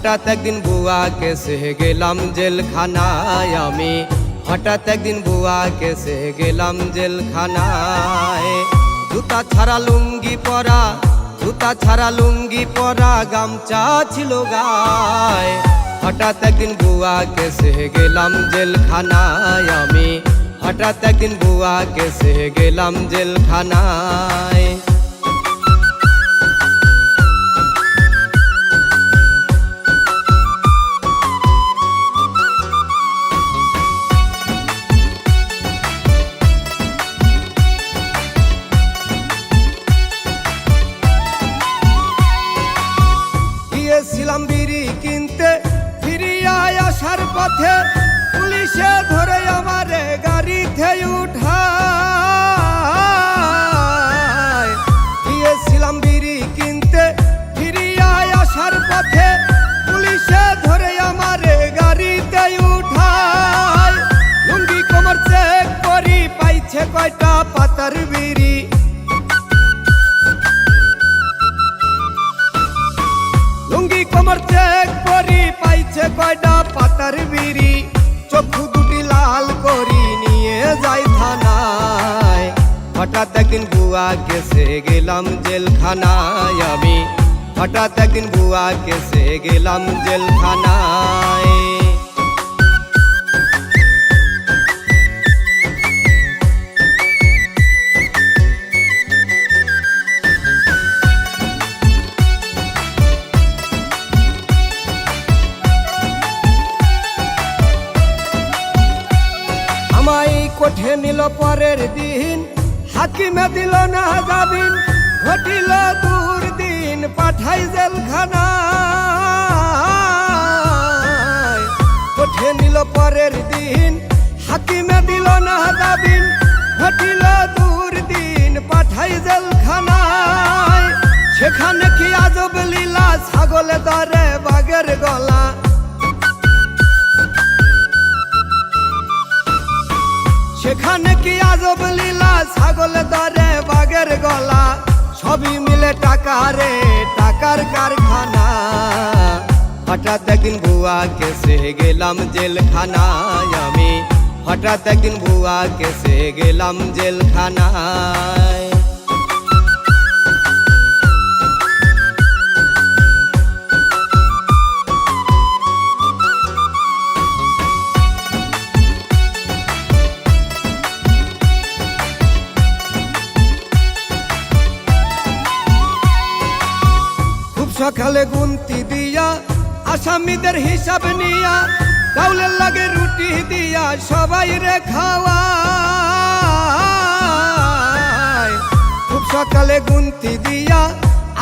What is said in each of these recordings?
হঠাৎ একদিন বুয়া কেসে গেলাম জেলখানায় আমি। হঠাৎ একদিন বুয়া কেসে গেলাম জেলখানায়। জুতা ছাড়া লুঙ্গি পরা, জুতা ছাড়া লুঙ্গি পরা, গামছা ছিল গায়ে। হঠাৎ একদিন বুয়া কেসে গেলাম জেলখানায় আমি। হঠাৎ একদিন বুয়া কেসে গেলাম জেলখানায়। গিয়েছিলাম বিড়ি কিনতে, ফিরিয়া আসার পথে পুলিশে ধরে আমারে গাড়িতে উঠায়। গিয়েছিলাম বিড়ি কিনতে, ফিরিয়া আসার পথে পুলিশে ধরে আমারে গাড়িতে উঠায়। লুঙ্গি কোমর চেক করি, পাইছে কয়টা পাতার বিড়ি। লুঙ্গি কোমর চেক করি, পাইছে কয়টা পাতার বিড়ি। চক্ষু দুটি লাল করি নিয়ে যাই থানায়। হঠাৎ একদিন বুয়া কেসে গেলাম জেলখানায় আমি। হঠাৎ একদিন বুয়া কেসে গেলাম জেলখানায়। আমায় কোঠে নিল পরের দিন, হাকিমে দিল না জামিন। ঘটিল দুর্দিন, পাঠাই জেলখানায়। কোঠে নিল পরের দিন, হাকিমে দিল না জামিন। ঘটিল দুর্দিন, পাঠাই জেলখানায়। সেখানে কি আজব লীলা, ছাগলে ধরে বাঘের গলা। সেখানে কি আজব লীলা, ছাগল ধরে বাঘের গলা। সবই মিলে টাকা রে, টাকার কারখানা। হঠাৎ একদিন বুয়া কেসে গেলাম জেলখানায় আমি। হঠাৎ একদিন বুয়া কেসে গেলাম জেলখানায়। সকালে গুনতি দিয়া, আসামিদের হিসাব নিয়া, চাউলের লাগে রুটি দিয়া সবাই রে খাওয়ায়। খুব সকালে গুনতি দিয়া,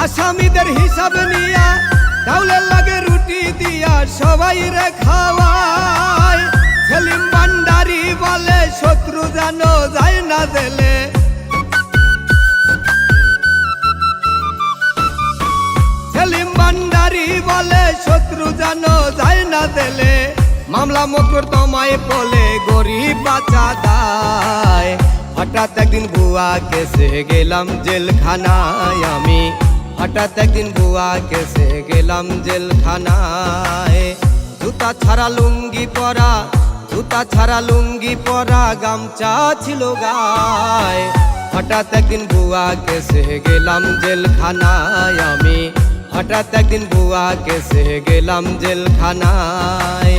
আসামিদের হিসাব নিয়া, চাউলের লাগে রুটি দিয়া সবাই রে খাওয়ায়। সেলিম ভান্ডারি বলে শত্রু যেন যায় না জেলে। সেলিম ভান্ডারি বলে শত্রু যেন যায় না জেলে। মামলা মোকদ্দমায় বলে গরিব বাঁচা দায়। হঠাৎ একদিন বুয়া কেসে গেলাম জেলখানায় আমি। হঠাৎ একদিন বুয়া কেসে গেলাম জেলখানায়। জুতা ছাড়া লুঙ্গি পরা, জুতা ছাড়া লুঙ্গি পরা, গামছা ছিল গায়ে। হঠাৎ একদিন বুয়া কেসে গেলাম জেলখানায় আমি। হঠাৎ একদিন বুয়া কেসে গেলাম জেলখানায়।